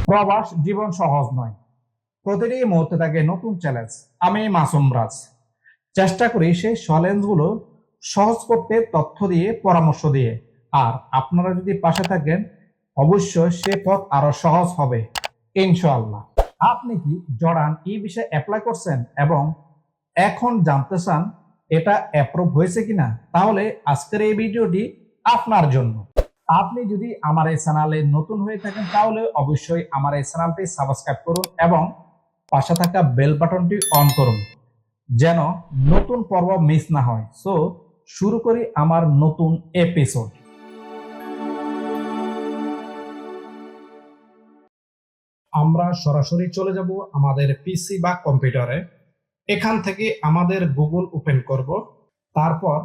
প্রবাস জীবন সহজ নয়, প্রতিটি মুহূর্তে থাকে নতুন চ্যালেঞ্জ। আমি মাসুম রাজ চেষ্টা করি সেই চ্যালেঞ্জগুলো সহজ করতে, তথ্য দিয়ে, পরামর্শ দিয়ে। আর আপনারা যদি পাশে থাকেন, অবশ্যই সে পথ আরো সহজ হবে ইনশাআল্লাহ। আপনি কি জর্ডান ই ভিসা অ্যাপ্লাই করছেন এবং এখন জানতে চান এটা অ্যাপ্রুভ হয়েছে কিনা? তাহলে আজকের এই ভিডিওটি আপনার জন্য। আপনি যদি আমার এই চ্যানেলে নতুন হয়ে থাকেন তাহলে অবশ্যই আমার এই চ্যানেলটি সাবস্ক্রাইব করুন এবং পাশে থাকা বেল বাটনটি অন করুন, যেন নতুন পর্ব মিস না হয়। সো শুরু করি আমার নতুন এপিসোড। আমরা সরাসরি চলে যাব আমাদের পিসি বা কম্পিউটারে। এখান থেকে আমাদের গুগল ওপেন করব। তারপর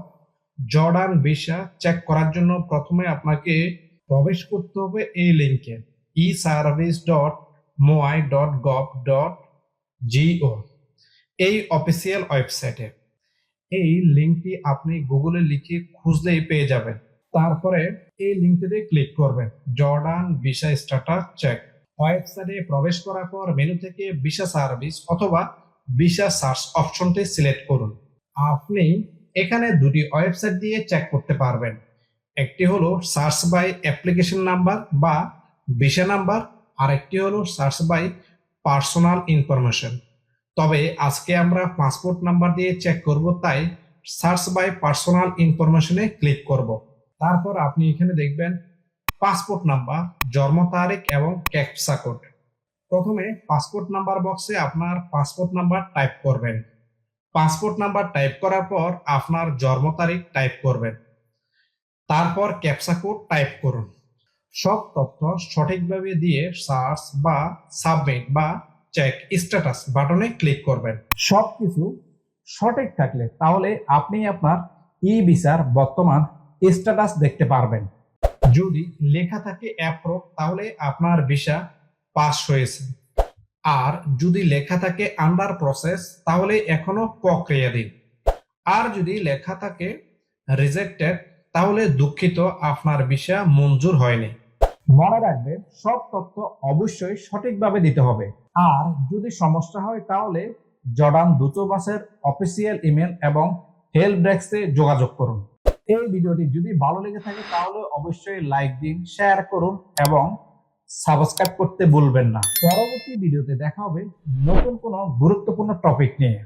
জর্ডান ভিসা চেক করার জন্য প্রথমে আপনাকে প্রবেশ করতে হবে এই লিঙ্কে eservice.moai.gov.go, এই অফিসিয়াল ওয়েবসাইটে। এই লিঙ্কটি আপনি গুগলে লিখে খুঁজলেই পেয়ে যাবেন। তারপরে এই লিঙ্কটিতে ক্লিক করবেন, জর্ডান ভিসা স্ট্যাটাস চেক। ওয়েবসাইটে প্রবেশ করার পর মেনু থেকে ভিসা সার্ভিস অথবা ভিসা সার্চ অপশনটি সিলেক্ট করুন। আপনি এখানে দুটি ওয়েবসাইট দিয়ে চেক করতে পারবেন। একটি হলো সার্চ বাই অ্যাপ্লিকেশন নাম্বার বা ভিসা নাম্বার, আর একটি হলো সার্চ বাই পার্সোনাল ইনফরমেশন। তবে আজকে আমরা পাসপোর্ট নাম্বার দিয়ে চেক করব, তাই সার্চ বাই পার্সোনাল ইনফরমেশনে ক্লিক করব। তারপর আপনি এখানে দেখবেন পাসপোর্ট নাম্বার, জন্ম তারিখ এবং ক্যাপচা কোড। প্রথমে পাসপোর্ট নাম্বার বক্সে আপনার পাসপোর্ট নাম্বার টাইপ করবেন। পাসপোর্ট নাম্বার টাইপ করার পর আপনার জন্ম তারিখ টাইপ করবেন। তারপর ক্যাপচা কোড টাইপ করুন। সব তথ্য সঠিকভাবে দিয়ে সার্চ বা সাবমিট বা চেক স্ট্যাটাস বাটনে ক্লিক করবেন। সবকিছু সঠিক থাকলে তাহলে আপনি আপনার ই ভিসার বর্তমান স্ট্যাটাস দেখতে পারবেন। যদি লেখা থাকে অ্যাপ্রুভ, তাহলে আপনার ভিসা পাস হয়েছে। আর যদি লেখা থাকে আন্ডার প্রসেস, তাহলে এখনো প্রক্রিয়াধীন। আর যদি লেখা থাকে রিজেক্টেড, তাহলে দুঃখিত, আপনার ভিসা মঞ্জুর হয়নি। মনে রাখবেন, সব তথ্য অবশ্যই সঠিকভাবে দিতে হবে। আর যদি সমস্যা হয় তাহলে জর্ডান দূতাবাসের অফিসিয়াল ইমেল এবং হেল্প ডেস্কে যোগাযোগ করুন। এই ভিডিওটি যদি ভালো লেগে থাকে তাহলে অবশ্যই লাইক দিন, শেয়ার করুন এবং সাবস্ক্রাইব করতে ভুলবেন না। পরবর্তী ভিডিওতে দেখা হবে নতুন কোনো গুরুত্বপূর্ণ টপিক নিয়ে।